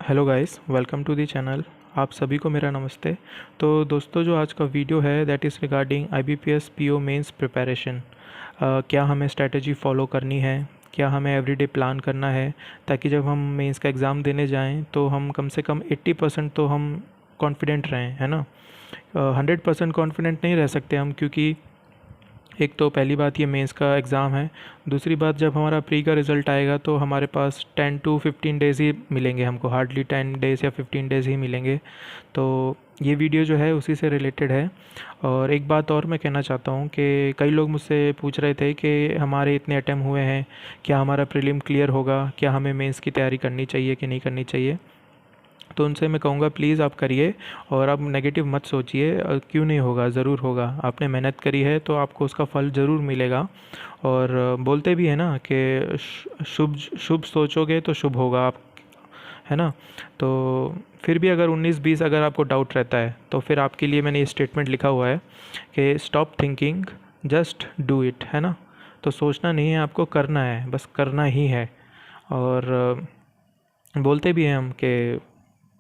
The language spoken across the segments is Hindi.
Hello guys, welcome to the channel. आप सभी को मेरा नमस्ते। तो दोस्तों, जो आज का वीडियो है that is regarding IBPS PO mains preparation. क्या हमें स्ट्रैटेजी फॉलो करनी है, क्या हमें एवरीडे प्लान करना है, ताकि जब हम मेंस का एग्ज़ाम देने जाएं तो हम कम से कम 80% तो हम कॉन्फिडेंट रहें, है ना। 100% कॉन्फिडेंट नहीं रह सकते हम, क्योंकि एक तो पहली बात ये मेंस का एग्ज़ाम है। दूसरी बात, जब हमारा प्री का रिज़ल्ट आएगा तो हमारे पास 10 टू 15 डेज़ ही मिलेंगे हमको, हार्डली 10 डेज़ या 15 डेज़ ही मिलेंगे। तो ये वीडियो जो है उसी से रिलेटेड है। और एक बात और मैं कहना चाहता हूँ कि कई लोग मुझसे पूछ रहे थे कि हमारे इतने अटैम्प्ट हुए हैं, क्या हमारा प्रीलिम क्लियर होगा, क्या हमें मेंस की तैयारी करनी चाहिए कि नहीं करनी चाहिए। तो उनसे मैं कहूँगा प्लीज़ आप करिए, और आप नेगेटिव मत सोचिए। क्यों नहीं होगा, ज़रूर होगा। आपने मेहनत करी है तो आपको उसका फल ज़रूर मिलेगा। और बोलते भी हैं ना कि शुभ शुभ सोचोगे तो शुभ होगा, आप, है ना। तो फिर भी अगर 19-20 अगर आपको डाउट रहता है तो फिर आपके लिए मैंने ये स्टेटमेंट लिखा हुआ है कि stop thinking, just do it, है ना। तो सोचना नहीं है, आपको करना है, बस करना ही है। और बोलते भी हैं हम कि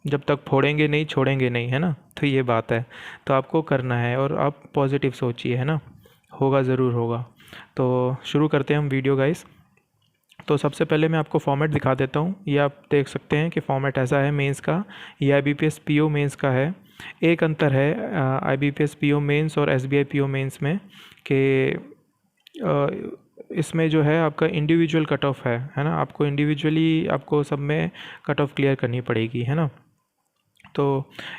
जब तक फोड़ेंगे नहीं छोड़ेंगे नहीं, है ना। तो ये बात है। तो आपको करना है और आप पॉजिटिव सोचिए, है ना। होगा, ज़रूर होगा। तो शुरू करते हैं हम वीडियो गाइस। तो सबसे पहले मैं आपको फॉर्मेट दिखा देता हूँ। ये आप देख सकते हैं कि फॉर्मेट ऐसा है मेंस का। ये आईबीपीएस पीओ मेंस का है। एक अंतर है आईबीपीएस पीओ मेंस और एसबीआई पीओ मेंस में कि इसमें जो है आपका इंडिविजुअल कट ऑफ है ना। आपको इंडिविजुअली आपको सब में कट ऑफ क्लियर करनी पड़ेगी, है ना। तो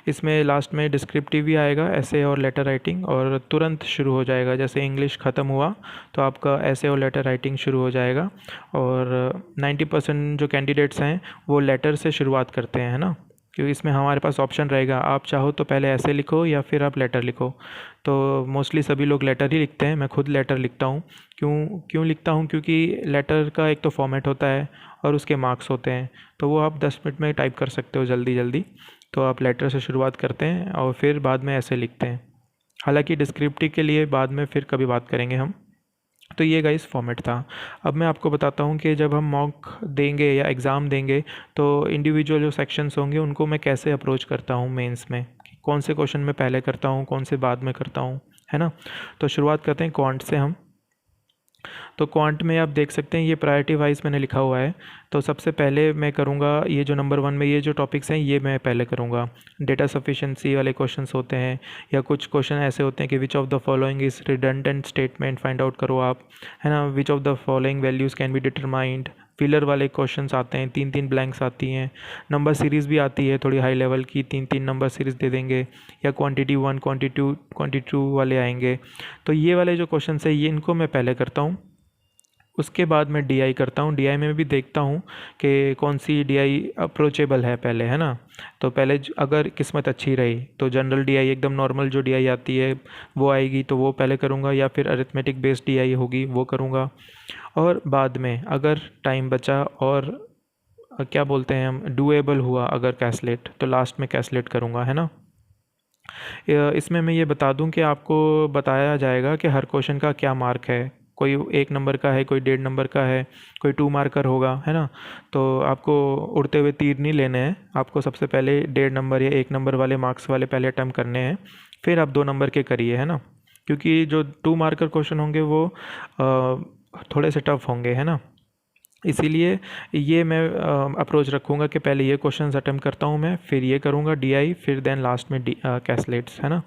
इसमें लास्ट में डिस्क्रिप्टिव भी आएगा, ऐसे और लेटर राइटिंग, और तुरंत शुरू हो जाएगा। जैसे इंग्लिश ख़त्म हुआ तो आपका ऐसे और लेटर राइटिंग शुरू हो जाएगा। और 90% जो कैंडिडेट्स हैं वो लेटर से शुरुआत करते हैं, है ना। क्योंकि इसमें हमारे पास ऑप्शन रहेगा, आप चाहो तो पहले ऐसे लिखो या फिर आप लेटर लिखो। तो मोस्टली सभी लोग लेटर ही लिखते हैं, मैं खुद लेटर लिखता हूँ। क्यों क्यों लिखता हूँ? क्योंकि लेटर का एक तो फॉर्मेट होता है और उसके मार्क्स होते हैं, तो वो आप 10 मिनट में टाइप कर सकते हो जल्दी जल्दी। तो आप लेटर से शुरुआत करते हैं और फिर बाद में ऐसे लिखते हैं। हालांकि डिस्क्रिप्टिव के लिए बाद में फिर कभी बात करेंगे हम। तो ये गाइस फॉर्मेट था। अब मैं आपको बताता हूँ कि जब हम मॉक देंगे या एग्ज़ाम देंगे तो इंडिविजुअल जो सेक्शंस होंगे उनको मैं कैसे अप्रोच करता हूँ मेंस में, कौन से क्वेश्चन मैं पहले करता हूँ, कौन से बाद में करता हूँ, है ना। तो शुरुआत करते हैं क्वांट से हम। तो क्वांट में आप देख सकते हैं ये प्रायोरिटी वाइज मैंने लिखा हुआ है। तो सबसे पहले मैं करूँगा ये जो नंबर 1 में ये जो टॉपिक्स हैं ये मैं पहले करूँगा। डेटा सफिशिएंसी वाले क्वेश्चंस होते हैं, या कुछ क्वेश्चन ऐसे होते हैं कि which of the following is redundant statement, find out करो आप, है ना। Which of the following values can be determined. Filler वाले क्वेश्चंस आते हैं, 3-3 ब्लैंक्स आती हैं। नंबर सीरीज़ भी आती है थोड़ी हाई लेवल की, 3-3 नंबर सीरीज़ दे देंगे। या क्वांटिटी 1, क्वांटिटी 2 वाले आएंगे। तो ये वाले जो क्वेश्चन है ये इनको मैं पहले करता हूँ। उसके बाद मैं डीआई करता हूँ। डीआई में भी देखता हूँ कि कौन सी डीआई अप्रोचेबल है पहले, है ना। तो पहले अगर किस्मत अच्छी रही तो जनरल डीआई, एकदम नॉर्मल जो डीआई आती है वो आएगी, तो वो पहले करूँगा। या फिर अरिथमेटिक बेस्ड डीआई होगी वो करूँगा। और बाद में अगर टाइम बचा और क्या बोलते हैं हम, डूएबल हुआ अगर कैसलेट, तो लास्ट में कैसलेट करूँगा, है ना। इसमें मैं ये बता दूं कि आपको बताया जाएगा कि हर क्वेश्चन का क्या मार्क है। कोई 1 नंबर का है, कोई 1.5 नंबर का है, कोई 2 मार्कर होगा, है ना। तो आपको उड़ते हुए तीर नहीं लेने हैं। आपको सबसे पहले 1.5 नंबर या 1 नंबर वाले मार्क्स वाले पहले अटैम्प्ट करने हैं, फिर आप 2 नंबर के करिए, है ना। क्योंकि जो 2 मार्कर क्वेश्चन होंगे वो थोड़े से टफ होंगे, है ना। इसीलिए ये मैं अप्रोच रखूँगा कि पहले ये क्वेश्चंस अटेम्प्ट करता हूँ मैं, फिर ये करूँगा डीआई, फिर देन लास्ट में कैसलेट्स, है ना।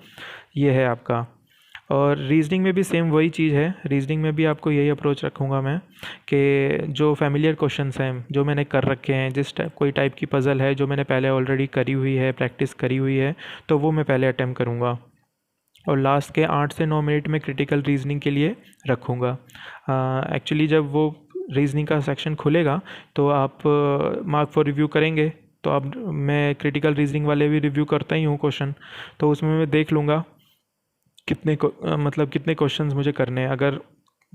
ये है आपका। और रीजनिंग में भी सेम वही चीज़ है। रीजनिंग में भी आपको यही अप्रोच रखूँगा मैं कि जो फैमिलियर क्वेश्चंस हैं जो मैंने कर रखे हैं, जिस टाइप कोई टाइप की पज़ल है जो मैंने पहले ऑलरेडी करी हुई है, प्रैक्टिस करी हुई है, तो वो मैं पहले अटेम्प्ट करूँगा। और लास्ट के 8 से 9 मिनट में क्रिटिकल रीजनिंग के लिए रखूँगा। एक्चुअली जब वो रीजनिंग का सेक्शन खुलेगा तो आप मार्क फॉर रिव्यू करेंगे, तो अब मैं क्रिटिकल रीजनिंग वाले भी रिव्यू करता ही हूँ क्वेश्चन। तो उसमें मैं देख लूँगा मतलब कितने क्वेश्चंस मुझे करने हैं। अगर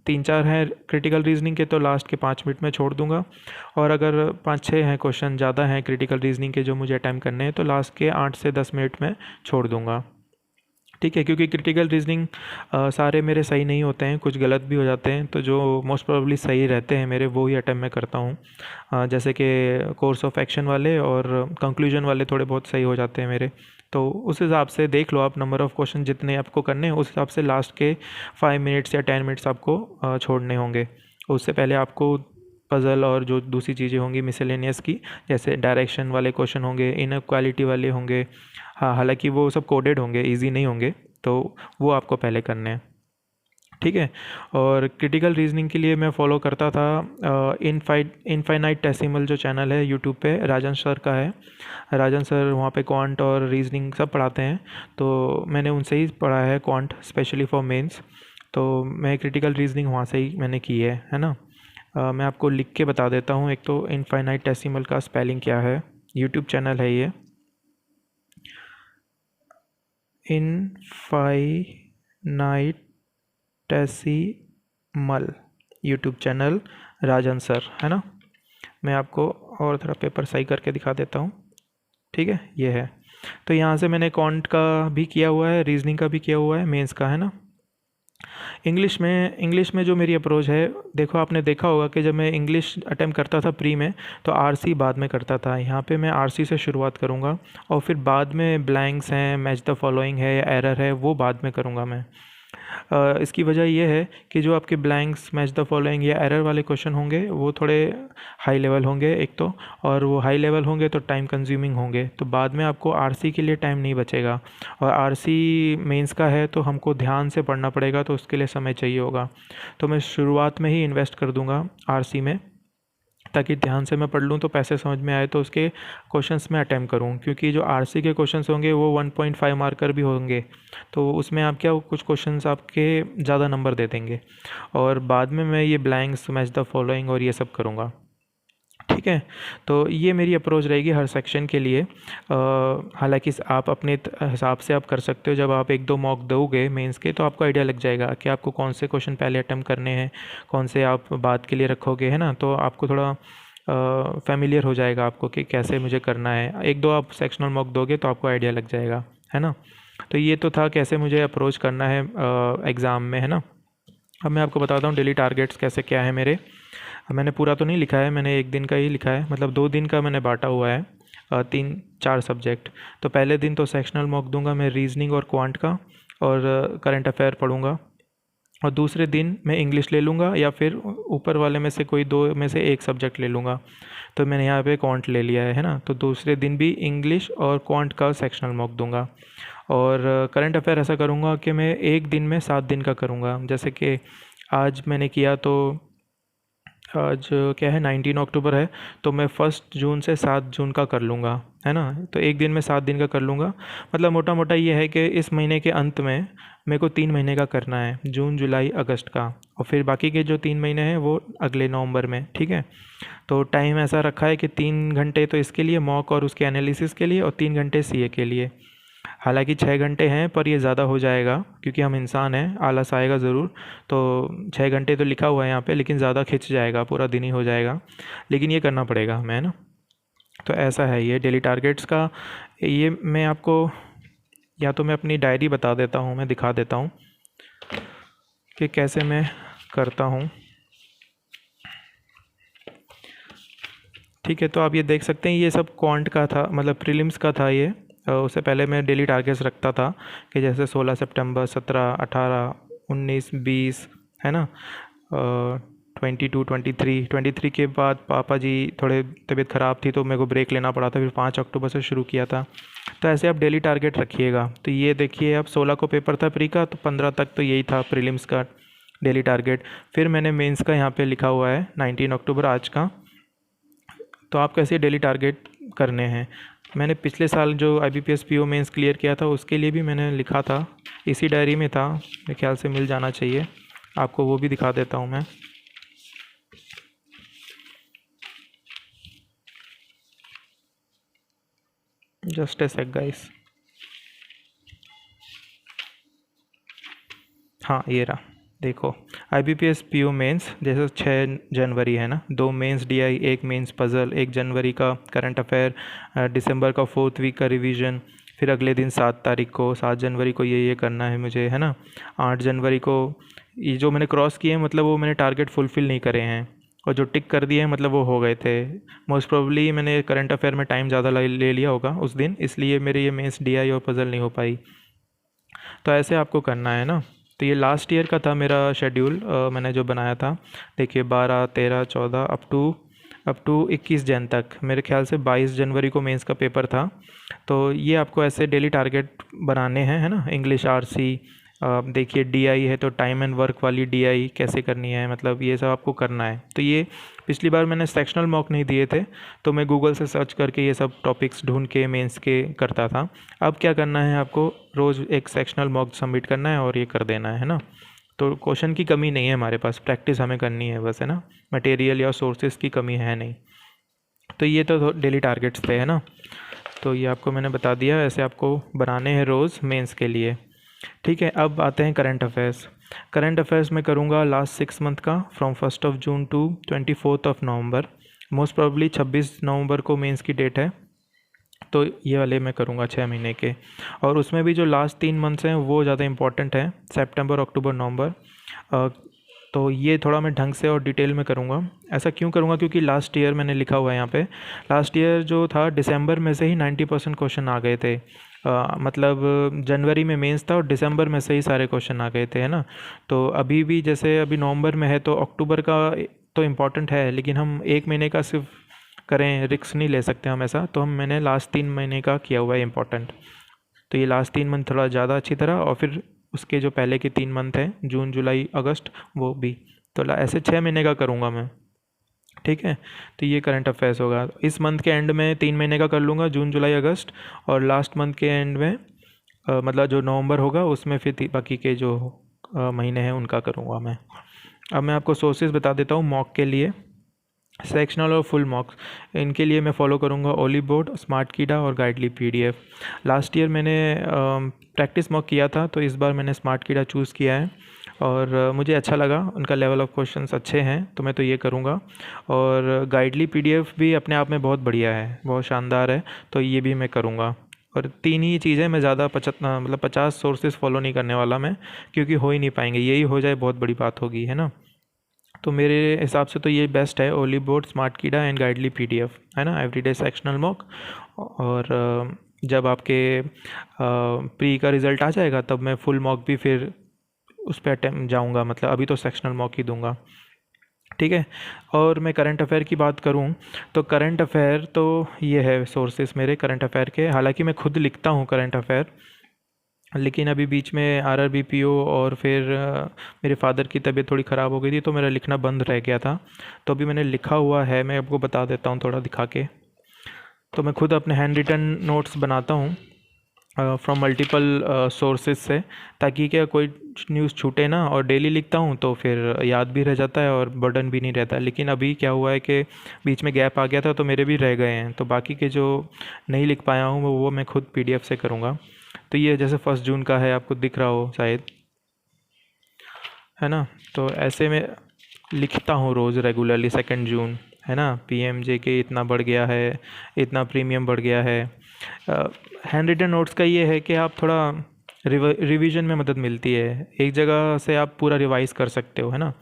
3-4 हैं क्रिटिकल रीजनिंग के तो लास्ट के 5 मिनट में छोड़ दूंगा। और अगर 5-6 हैं क्वेश्चन ज़्यादा हैं क्रिटिकल रीजनिंग के जो मुझे अटैम्प्ट करने हैं, तो लास्ट के 8 से 10 मिनट में छोड़ दूंगा। ठीक है, क्योंकि क्रिटिकल रीजनिंग सारे मेरे सही नहीं होते हैं, कुछ गलत भी हो जाते हैं, तो जो मोस्ट प्रोबेबली सही रहते हैं मेरे वो ही अटैम्प्ट मैं करता हूँ। जैसे कि कोर्स ऑफ एक्शन वाले और कंक्लूजन वाले थोड़े बहुत सही हो जाते हैं मेरे। तो उस हिसाब से देख लो आप, नंबर ऑफ़ क्वेश्चन जितने आपको करने हैं उस हिसाब से लास्ट के 5 मिनट्स या 10 मिनट्स आपको छोड़ने होंगे। उससे पहले आपको पज़ल और जो दूसरी चीज़ें होंगी मिसेलेनियस की, जैसे डायरेक्शन वाले क्वेश्चन होंगे, इनक्वालिटी वाले होंगे। हाँ, हालांकि वो सब कोडेड होंगे, इजी नहीं होंगे, तो वो आपको पहले करने हैं। ठीक है। और क्रिटिकल रीजनिंग के लिए मैं फॉलो करता था इनफाइनाइट डेसिमल जो चैनल है यूट्यूब पे, राजन सर का है। राजन सर वहाँ पे क्वांट और रीजनिंग सब पढ़ाते हैं, तो मैंने उनसे ही पढ़ा है क्वांट, स्पेशली फॉर मेंस। तो मैं क्रिटिकल रीजनिंग वहाँ से ही मैंने की है ना। मैं आपको लिख के बता देता हूँ, एक तो इनफाइनाइट डेसिमल का स्पेलिंग क्या है। यूट्यूब चैनल है ये, इनफाइनाइटेसिमल यूट्यूब चैनल, राजन सर, है ना। मैं आपको और थोड़ा पेपर सही करके दिखा देता हूँ। ठीक है, ये है। तो यहाँ से मैंने कॉन्ट का भी किया हुआ है, रीजनिंग का भी किया हुआ है, मेंस का, है ना। इंग्लिश में जो मेरी अप्रोच है, देखो आपने देखा होगा कि जब मैं इंग्लिश अटेम्प्ट करता था प्री में, तो आरसी बाद में करता था। यहाँ पे मैं आरसी से शुरुआत करूँगा और फिर बाद में ब्लैंक्स हैं, मैच द फॉलोइंग है या एरर है, वो बाद में करूँगा मैं। इसकी वजह ये है कि जो आपके ब्लैंक्स, मैच द फॉलोइंग या एरर वाले क्वेश्चन होंगे वो थोड़े हाई लेवल होंगे एक तो, और वो हाई लेवल होंगे तो टाइम कंज्यूमिंग होंगे, तो बाद में आपको आरसी के लिए टाइम नहीं बचेगा। और आरसी मेंस का है तो हमको ध्यान से पढ़ना पड़ेगा, तो उसके लिए समय चाहिए होगा। तो मैं शुरुआत में ही इन्वेस्ट कर दूंगा आरसी में, ताकि ध्यान से मैं पढ़ लूँ तो पैसे समझ में आए, तो उसके क्वेश्चंस मैं अटैम्प्ट करूँ। क्योंकि जो आरसी के क्वेश्चंस होंगे वो 1.5 मार्कर भी होंगे, तो उसमें आप क्या, कुछ क्वेश्चंस आपके ज़्यादा नंबर दे देंगे। और बाद में मैं ये ब्लैंक्स, मैच द फॉलोइंग और ये सब करूँगा। ठीक है, तो ये मेरी अप्रोच रहेगी हर सेक्शन के लिए। हालांकि आप अपने हिसाब से आप कर सकते हो, जब आप एक दो मॉक दोगे मेंस के तो आपको आइडिया लग जाएगा कि आपको कौन से क्वेश्चन पहले अटेम्प्ट करने हैं, कौन से आप बाद के लिए रखोगे, है ना। तो आपको थोड़ा फेमिलियर हो जाएगा आपको कि कैसे मुझे करना है। एक दो आप सेक्शनल मॉक दोगे तो आपको आइडिया लग जाएगा, है ना। तो ये तो था कैसे मुझे अप्रोच करना है एग्ज़ाम में, है ना। अब मैं आपको बताता हूँ डेली टारगेट्स कैसे क्या है मेरे। मैंने पूरा तो नहीं लिखा है, मैंने एक दिन का ही लिखा है, मतलब 2 दिन का मैंने बांटा हुआ है, 3-4 सब्जेक्ट। तो पहले दिन तो सेक्शनल मॉक दूंगा मैं रीजनिंग और क्वांट का, और करंट अफेयर पढ़ूंगा। और दूसरे दिन मैं इंग्लिश ले लूँगा, या फिर ऊपर वाले में से कोई दो में से एक सब्जेक्ट ले लूँगा। तो मैंने यहाँ पे क्वांट ले लिया है ना। तो दूसरे दिन भी इंग्लिश और क्वांट का सेक्शनल मॉक दूंगा। और करंट अफेयर ऐसा करूँगा कि मैं एक दिन में 7 दिन का करूँगा। जैसे कि आज मैंने किया, तो आज क्या है, 19 अक्टूबर है, तो मैं 1 जून से 7 जून का कर लूँगा, है ना। तो एक दिन में 7 दिन का कर लूँगा। मतलब मोटा मोटा ये है कि इस महीने के अंत में मेरे को 3 महीने का करना है, जून, जुलाई, अगस्त का। और फिर बाकी के जो 3 महीने हैं वो अगले नवंबर में। ठीक है, तो टाइम ऐसा रखा है कि 3 घंटे तो इसके लिए मॉक और उसके एनालिसिस के लिए, और 3 घंटे सीए के लिए। हालांकि 6 घंटे हैं, पर ये ज़्यादा हो जाएगा क्योंकि हम इंसान हैं, आलस आएगा ज़रूर। तो 6 घंटे तो लिखा हुआ है यहाँ पे, लेकिन ज़्यादा खिंच जाएगा, पूरा दिन ही हो जाएगा, लेकिन ये करना पड़ेगा हमें, है ना। तो ऐसा है ये डेली टारगेट्स का। ये मैं आपको, या तो मैं अपनी डायरी बता देता हूँ, मैं दिखा देता हूँ कि कैसे मैं करता हूँ। ठीक है, तो आप ये देख सकते हैं, ये सब क्वांट का था, मतलब प्रीलिम्स का था ये। उससे पहले मैं डेली टारगेट्स रखता था कि जैसे 16 सितंबर, 17, 18, 19, 20, है ना। 22, 23 के बाद पापा जी थोड़े तबीयत ख़राब थी, तो मेरे को ब्रेक लेना पड़ा था, फिर 5 अक्टूबर से शुरू किया था। तो ऐसे आप डेली टारगेट रखिएगा। तो ये देखिए, अब 16 को पेपर था प्री का, तो 15 तक तो यही था प्रीलिम्स का डेली टारगेट। फिर मैंने मेंस का यहाँ पे लिखा हुआ है 19 अक्टूबर आज का। तो आप कैसे डेली टारगेट करने हैं, मैंने पिछले साल जो IBPS PO मेंस क्लियर किया था उसके लिए भी मैंने लिखा था, इसी डायरी में था, मेरे ख्याल से मिल जाना चाहिए आपको, वो भी दिखा देता हूँ मैं। Just a sec guys. हाँ, ये रहा, देखो IBPS PO मेंस, जैसे 6 जनवरी है ना, 2 मेंस DI, 1 मेंस पज़ल, 1 जनवरी का करंट अफेयर, दिसंबर का 4th वीक का रिवीजन, फिर अगले दिन 7 तारीख को, 7 जनवरी को ये करना है मुझे, है ना। 8 जनवरी को ये जो मैंने क्रॉस किए हैं मतलब वो मैंने टारगेट फुलफ़िल नहीं करे हैं, और जो टिक कर दिए हैं मतलब वो हो गए थे। मोस्ट प्रोबेबली मैंने करंट अफेयर में टाइम ज़्यादा ले लिया होगा उस दिन, इसलिए मेरे ये मेंस डीआई और पज़ल नहीं हो पाई। तो ऐसे आपको करना है ना। तो ये लास्ट ईयर का था मेरा शेड्यूल, मैंने जो बनाया था। देखिए 12, 13, 14 अप टू 21 जन तक, मेरे ख्याल से 22 जनवरी को मेंस का पेपर था। तो ये आपको ऐसे डेली टारगेट बनाने हैं, है ना। इंग्लिश आरसी, देखिए डीआई है तो टाइम एंड वर्क वाली डीआई कैसे करनी है, मतलब ये सब आपको करना है। तो ये पिछली बार मैंने सेक्शनल मॉक नहीं दिए थे, तो मैं गूगल से सर्च करके ये सब टॉपिक्स ढूंढ के मेंस के करता था। अब क्या करना है आपको, रोज़ एक सेक्शनल मॉक सबमिट करना है और ये कर देना है ना। तो क्वेश्चन की कमी नहीं है हमारे पास, प्रैक्टिस हमें करनी है बस, है ना। मटेरियल या सोर्सेज की कमी है नहीं। तो ये तो डेली टारगेट्स थे, है ना। तो ये आपको मैंने बता दिया, ऐसे आपको बनाने हैं रोज़ मेंस के लिए। ठीक है, अब आते हैं करंट अफेयर्स। करंट अफेयर्स में करूँगा लास्ट 6 मंथ का, from 1 June to 24 November. Most probably 26 November को मेंस की डेट है, तो ये वाले मैं करूँगा 6 महीने के। और उसमें भी जो लास्ट 3 मंथ्स हैं वो ज़्यादा इंपॉर्टेंट हैं, सितंबर, अक्टूबर, नवंबर। तो ये थोड़ा मैं ढंग से और डिटेल में करूँगा। ऐसा क्यों करूँगा, क्योंकि लास्ट ईयर मैंने लिखा हुआ है यहाँ पे, लास्ट ईयर जो था दिसंबर में से ही 90% क्वेश्चन आ गए थे। मतलब जनवरी में मेंस था और दिसंबर में से ही सारे क्वेश्चन आ गए थे, है ना। तो अभी भी जैसे अभी नवंबर में है तो अक्टूबर का तो इम्पॉर्टेंट है, लेकिन हम 1 महीने का सिर्फ करें, रिस्क नहीं ले सकते हम ऐसा। तो मैंने लास्ट 3 महीने का किया हुआ है इम्पॉर्टेंट। तो ये लास्ट 3 मंथ थोड़ा ज़्यादा अच्छी तरह, और फिर उसके जो पहले के 3 मंथ हैं, जून, जुलाई, अगस्त, वो भी। तो ऐसे 6 महीने का करूँगा मैं। ठीक है, तो ये करंट अफेयर्स होगा। इस मंथ के एंड में 3 महीने का कर लूँगा, जून, जुलाई, अगस्त, और लास्ट मंथ के एंड में मतलब जो नवंबर होगा उसमें फिर बाकी के जो महीने हैं उनका करूँगा मैं। अब मैं आपको सोर्सेज बता देता हूँ मॉक के लिए, सेक्शनल और फुल मॉक्स। इनके लिए मैं फॉलो करूँगा ओली बोर्ड, स्मार्ट कीडा और गाइडली पीडीएफ। लास्ट ईयर मैंने प्रैक्टिस मॉक किया था, तो इस बार मैंने स्मार्ट कीडा चूज़ किया है, और मुझे अच्छा लगा, उनका लेवल ऑफ क्वेश्चंस अच्छे हैं, तो मैं तो ये करूँगा। और गाइडली पीडीएफ भी अपने आप में बहुत बढ़िया है, बहुत शानदार है, तो ये भी मैं करूँगा। और 3 ही चीज़ें, मैं ज़्यादा 50 सोर्सेज फॉलो नहीं करने वाला मैं, क्योंकि हो ही नहीं पाएंगे, यही हो जाए बहुत बड़ी बात होगी, है ना। तो मेरे हिसाब से तो ये बेस्ट है, ओली बोर्ड, स्मार्ट कीडा एंड गाइडली पीडीएफ, है ना। Everyday sectional mock. और जब आपके प्री का रिज़ल्ट आ जाएगा तब मैं फुल मॉक भी फिर उस पर अटैम्प्ट जाऊँगा, मतलब अभी तो सेक्शनल मॉक ही दूंगा। ठीक है, और मैं करंट अफेयर की बात करूं तो करंट अफेयर तो ये है सोर्सेस मेरे करंट अफेयर के। हालांकि मैं खुद लिखता हूं करंट अफेयर, लेकिन अभी बीच में आरआरबीपीओ और फिर मेरे फादर की तबीयत थोड़ी ख़राब हो गई थी, तो मेरा लिखना बंद रह गया था। तो अभी मैंने लिखा हुआ है, मैं आपको बता देता हूँ थोड़ा दिखा के। तो मैं खुद अपने हैंड रिटन नोट्स बनाता हूँ फ्रॉम मल्टीपल सोर्सेज से, ताकि क्या कोई न्यूज़ छूटे ना, और डेली लिखता हूँ तो फिर याद भी रह जाता है और बर्डन भी नहीं रहता। लेकिन अभी क्या हुआ है कि बीच में गैप आ गया था, तो मेरे भी रह गए हैं, तो बाकी के जो नहीं लिख पाया हूँ वो मैं खुद पीडीएफ से करूँगा। तो ये जैसे 1 जून का है, आपको दिख रहा हो शायद, है ना। तो ऐसे में लिखता हूँ रोज़ रेगुलरली, 2 जून, है ना। पीएमजे के इतना बढ़ गया है, इतना प्रीमियम बढ़ गया है। हैंड रिटन नोट्स का ये है कि आप थोड़ा रिवीजन में मदद मिलती है, एक जगह से आप पूरा रिवाइज कर सकते हो, है ना।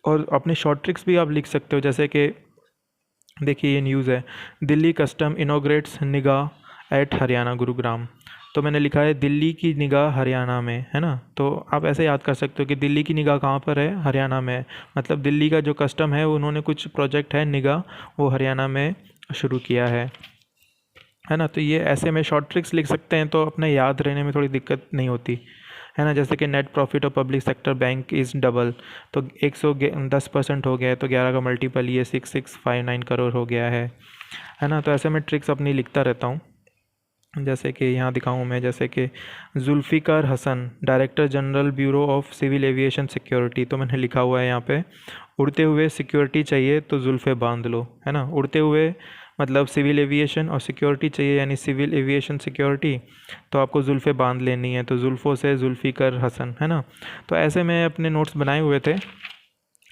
और अपने शॉर्ट ट्रिक्स भी आप लिख सकते हो, जैसे कि देखिए ये न्यूज़ है, दिल्ली कस्टम इनोग्रेट्स निगाह एट हरियाणा गुरुग्राम। तो मैंने लिखा है दिल्ली की निगाह हरियाणा में, है ना। तो आप ऐसे याद कर सकते हो कि दिल्ली की निगाह कहाँ पर है, हरियाणा में। मतलब दिल्ली का जो कस्टम है उन्होंने कुछ प्रोजेक्ट है निगाह, वो हरियाणा में शुरू किया है ना। तो ये ऐसे में शॉर्ट ट्रिक्स लिख सकते हैं, तो अपने याद रहने में थोड़ी दिक्कत नहीं होती, है ना। जैसे कि net profit of public sector bank is double, तो 110% हो गया है, तो 11 का मल्टीपल ये 6659 करोड़ हो गया है ना। तो ऐसे में ट्रिक्स अपनी लिखता रहता हूँ। जैसे कि यहाँ दिखाऊँ मैं, जैसे कि Zulfiqar Hasan, director general bureau of civil aviation security. तो मैंने लिखा हुआ है यहाँ पे, उड़ते हुए सिक्योरिटी चाहिए तो जुल्फ़े बांध लो, है ना। उड़ते हुए मतलब सिविल एविएशन, और सिक्योरिटी चाहिए यानी सिविल एविएशन सिक्योरिटी, तो आपको जुल्फ़े बांध लेनी है, तो जुल्फ़ों से जुल्फ़िकार हसन, है ना। तो ऐसे में अपने नोट्स बनाए हुए थे,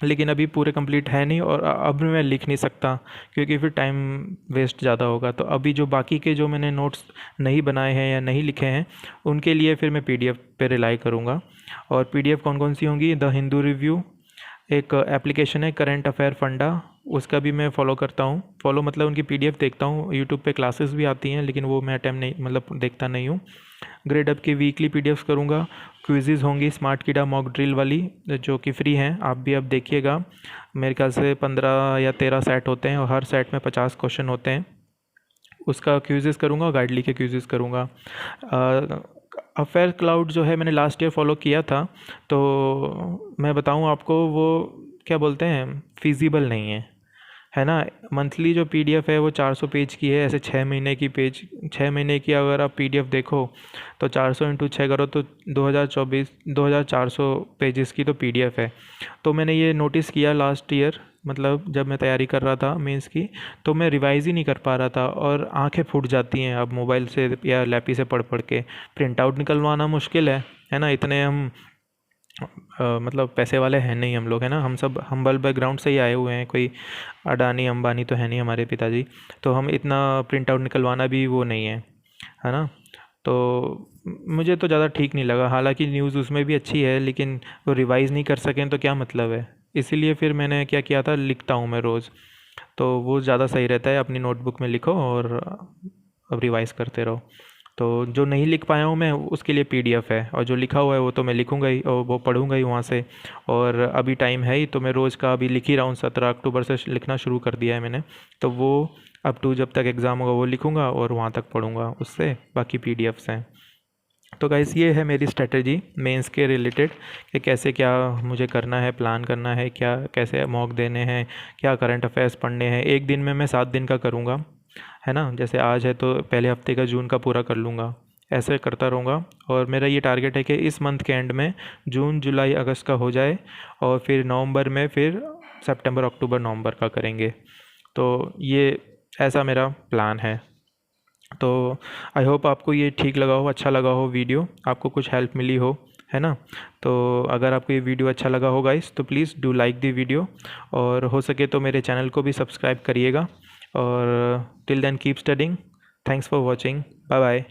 लेकिन अभी पूरे कंप्लीट है नहीं, और अब मैं लिख नहीं सकता क्योंकि फिर टाइम वेस्ट ज़्यादा होगा। तो अभी जो बाकी के जो मैंने नोट्स नहीं बनाए हैं या नहीं लिखे हैं, उनके लिए फिर मैं पीडीएफ पे रिलाई करूँगा। और पीडीएफ कौन कौन सी होंगी? द हिंदू रिव्यू, एक एप्लीकेशन है करंट अफेयर फंडा, उसका भी मैं फॉलो करता हूँ। फॉलो मतलब उनकी पीडीएफ देखता हूँ, यूट्यूब पे क्लासेस भी आती हैं, लेकिन वो मैं अटेम्प्ट नहीं, मतलब देखता नहीं हूँ। ग्रेड अप की वीकली पीडीएफ्स करूँगा। क्विज़ेज़ होंगी स्मार्ट कीड़ा मॉक ड्रिल वाली, जो कि फ्री हैं, आप भी अब देखिएगा। मेरे ख्याल से 15 या 13 सेट होते हैं और हर सेट में 50 क्वेश्चन होते हैं। उसका क्विज़ेज़ करूँगा, गाइडली के क्विज़ेज़ करूँगा। अफेयर क्लाउड जो है मैंने लास्ट ईयर फॉलो किया था, तो मैं बताऊँ आपको, वो क्या बोलते हैं, फिजिबल नहीं है ना। मंथली जो पीडीएफ है वो 400 पेज की है, ऐसे 6 महीने की 6 महीने की अगर आप पीडीएफ देखो तो 400 इंटू 6 करो तो 2400 पेजेस की तो पीडीएफ है। तो मैंने ये नोटिस किया लास्ट ईयर, मतलब जब मैं तैयारी कर रहा था मेंस की, तो मैं रिवाइज़ ही नहीं कर पा रहा था और आंखें फूट जाती हैं अब मोबाइल से या लैपी से पढ़ पढ़ के। प्रिंट आउट निकलवाना मुश्किल है ना, इतने हम मतलब पैसे वाले हैं नहीं हम लोग, है ना, हम सब हम्बल बैकग्राउंड से ही आए हुए हैं, कोई अडानी अंबानी तो है नहीं हमारे पिताजी। तो हम इतना प्रिंट आउट निकलवाना भी वो नहीं है ना। तो मुझे तो ज़्यादा ठीक नहीं लगा, हालांकि न्यूज़ उसमें भी अच्छी है, लेकिन वो रिवाइज़ नहीं कर सकें तो क्या मतलब है। इसीलिए फिर मैंने क्या किया था, लिखता हूँ मैं रोज़, तो वो ज़्यादा सही रहता है। अपनी नोटबुक में लिखो और अब रिवाइज़ करते रहो। तो जो नहीं लिख पाया हूँ मैं, उसके लिए पीडीएफ है, और जो लिखा हुआ है वो तो मैं लिखूँगा ही और वो पढ़ूँगा ही वहाँ से। और अभी टाइम है ही, तो मैं रोज़ का अभी लिख ही रहा हूँ, 17 अक्टूबर से लिखना शुरू कर दिया है मैंने। तो वो अप टू जब तक एग्ज़ाम होगा वो लिखूँगा और वहाँ तक पढ़ूँगा उससे, बाकी पीडीएफ्स हैं। तो गाइस ये है मेरी स्ट्रेटजी मेंस के रिलेटेड, कि कैसे क्या मुझे करना है, प्लान करना है, क्या कैसे मॉक देने हैं, क्या करंट अफेयर्स पढ़ने हैं। एक दिन में मैं 7 दिन का करूँगा, है ना। जैसे आज है तो पहले हफ्ते का जून का पूरा कर लूँगा, ऐसे करता रहूँगा। और मेरा ये टारगेट है कि इस मंथ के एंड में जून जुलाई अगस्त का हो जाए, और फिर नवंबर में फिर सितंबर अक्टूबर नवंबर का करेंगे। तो ये ऐसा मेरा प्लान है। तो आई होप आपको ये ठीक लगा हो, अच्छा लगा हो वीडियो, आपको कुछ हेल्प मिली हो, है ना। तो अगर आपको ये वीडियो अच्छा लगा हो गाइस, तो please do like the video, और हो सके तो मेरे चैनल को भी सब्सक्राइब करिएगा। और till then keep studying. Thanks for watching. Bye bye.